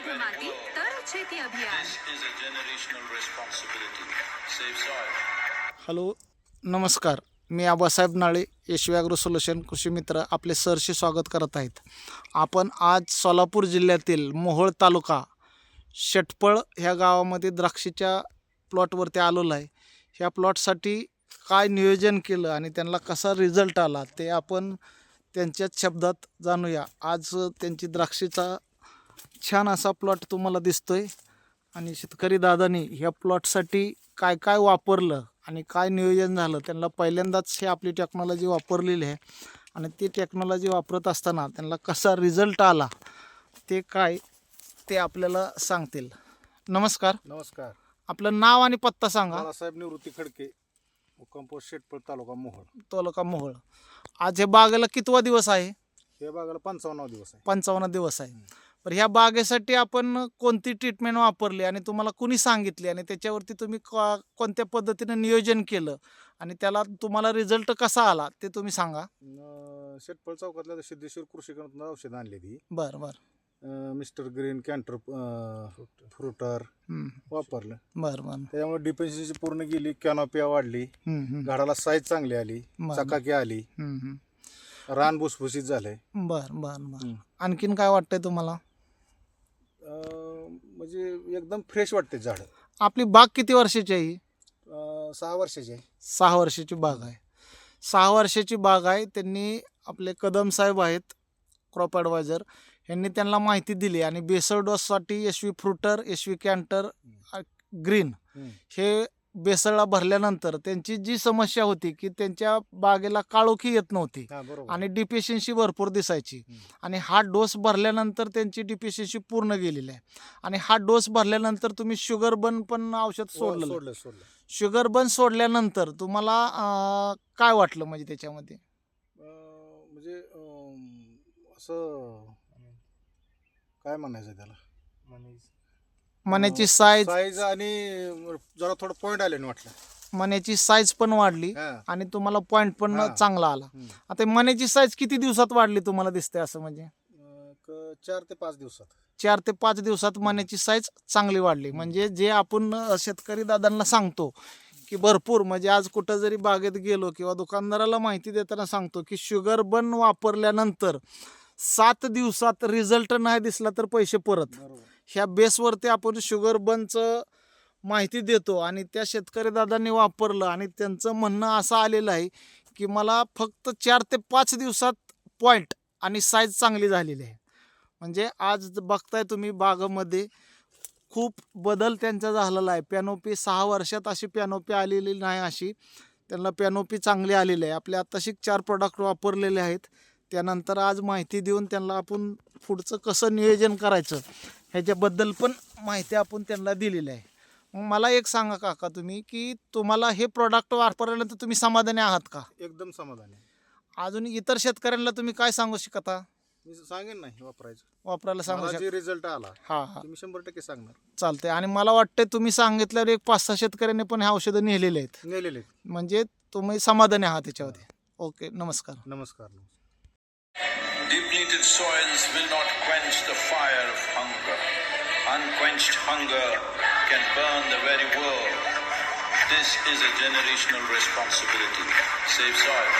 शुद्ध माती तर शेती अभियान. हॅलो, नमस्कार. मी आबासाहेब नाळे, यशवी ॲग्रो सोल्युशन कृषी मित्र आपले सहर्ष स्वागत करत आहेत. आपण आज सोलापूर जिल्ह्यातील मोहोळ तालुका शेटपळ ह्या गावामध्ये द्राक्षीच्या प्लॉटवरती आलेलो आहे. ह्या प्लॉटसाठी काय नियोजन केलं आणि त्यांना कसा रिझल्ट आला ते आपण त्यांच्याच शब्दात जाणूया. आज त्यांची द्राक्षीचा छान असा प्लॉट तुम्हाला दिसतोय आणि शेतकरी दादांनी ह्या प्लॉटसाठी काय काय वापरलं आणि काय नियोजन झालं, त्यांना पहिल्यांदाच हे आपली टेक्नॉलॉजी वापरलेली आहे आणि ती टेक्नॉलॉजी वापरत असताना त्यांना कसा रिझल्ट आला ते काय ते आपल्याला सांगतील. नमस्कार. नमस्कार. आपलं नाव आणि पत्ता सांगा. बाळासाहेब निवृत्ती खडके, कंपोस्ट शेटपळ, तालुका मोहोळ. तालुका मोहोळ. आज हे बागेला कितवा दिवस आहे? हे बागाला 55 दिवस आहे. 55 दिवस आहे. तर ह्या बागेसाठी आपण कोणती ट्रीटमेंट वापरली आणि तुम्हाला कुणी सांगितली आणि त्याच्यावरती तुम्ही कोणत्या पद्धतीने नियोजन केलं आणि त्याला तुम्हाला रिझल्ट कसा आला ते तुम्ही सांगा. शेटपळ चौकातल्या सिद्धेश्वर कृषी केंद्रातून औषध आणली ती. बरं बरं. मिस्टर ग्रीन, कॅन्टर, फ्रुटर वापरलं. बरं बरं. त्याच्यामुळे डिफेन्सी पूर्ण गेली, कॅनोपिया वाढली, झाडाला साईज चांगली आली, चकाकी आली, रान भुसभुशीत झालंय. बरं बरं बरं. आणखीन काय वाटतंय तुम्हाला? म्हणजे एकदम फ्रेश वाटते झाड. आपली बाग किती वर्षाची आहे? 6 वर्षाची आहे. 6 वर्षाची बाग आहे. 6 वर्षाची बाग आहे. त्यांनी आपले कदम साहेब आहेत क्रॉप ॲडवायझर, यांनी त्यांना माहिती दिली आणि बेसल डोससाठी यशवी फ्रुटर, यशवी कॅन्टर, ग्रीन हे बेसळला भरल्यानंतर त्यांची जी समस्या होती की त्यांच्या बागेला काळोखी येत नव्हती आणि डिफिशियन्सी भरपूर दिसायची आणि हा डोस भरल्यानंतर त्यांची डिफिशियन्सी पूर्ण गेलेली आहे. आणि हा डोस भरल्यानंतर तुम्ही शुगर बन पण औषध सोडलं. शुगर बन सोडल्यानंतर तुम्हाला काय वाटलं म्हणजे त्याच्यामध्ये? म्हणजे असं काय म्हणायचं त्याला, मण्याची साईज आणि जरा थोडं पॉइंट आले वाटलं. मण्याची साईज पण वाढली आणि तुम्हाला पॉइंट पण चांगला आला. आता मण्याची साईज किती दिवसात वाढली तुम्हाला दिसते असं? म्हणजे 4 ते 5 दिवसात. 4 ते 5 दिवसात मण्याची साईज चांगली वाढली. म्हणजे जे आपण शेतकरी दादांना सांगतो की भरपूर, म्हणजे आज कुठं जरी बागेत गेलो किंवा दुकानदाराला माहिती देताना सांगतो की शुगर बन वापरल्यानंतर 7 दिवसात रिझल्ट नाही दिसला तर पैसे परत. ह्या बेसवरती आपण शुगर बनचं माहिती देतो आणि त्या शेतकरी दादांनी वापरलं आणि त्यांचं म्हणणं असं आलेलं आहे की मला फक्त 4 ते 5 दिवसात पॉईंट आणि साईज चांगली झालेली आहे. म्हणजे आज बघताय तुम्ही बागामध्ये खूप बदल त्यांचा झालेला आहे. पॅनोपी 6 वर्षात अशी पॅनोपी आलेली नाही, अशी त्यांना पॅनोपी चांगली आलेली आहे. आपल्या आत्ताशी 4 प्रोडक्ट वापरलेले आहेत. त्यानंतर आज माहिती देऊन त्यांना आपण पुढचं कसं नियोजन करायचं ह्याच्याबद्दल पण माहिती आपण त्यांना दिलेली आहे. मग मला एक सांगा काका तुम्ही की तुम्हाला हे प्रोडक्ट वापरल्यानंतर तुम्ही समाधानी आहात का? एकदम समाधानी. अजून इतर शेतकऱ्यांना तुम्ही काय सांगू शकता? मी सांगेन नाही वापरायला सांगू शकता. रिझल्ट आला हां तुम्ही 100% सांगणार. चालतंय. आणि मला वाटतं तुम्ही सांगितल्यावर एक 5-6 शेतकऱ्यांनी पण हे औषधं नेलेले आहेत, म्हणजे तुम्ही समाधानी आहात त्याच्यामध्ये. ओके, नमस्कार. नमस्कार. Depleted soils will not quench the fire of hunger. Unquenched hunger can burn the very world. This is a generational responsibility. Save soil.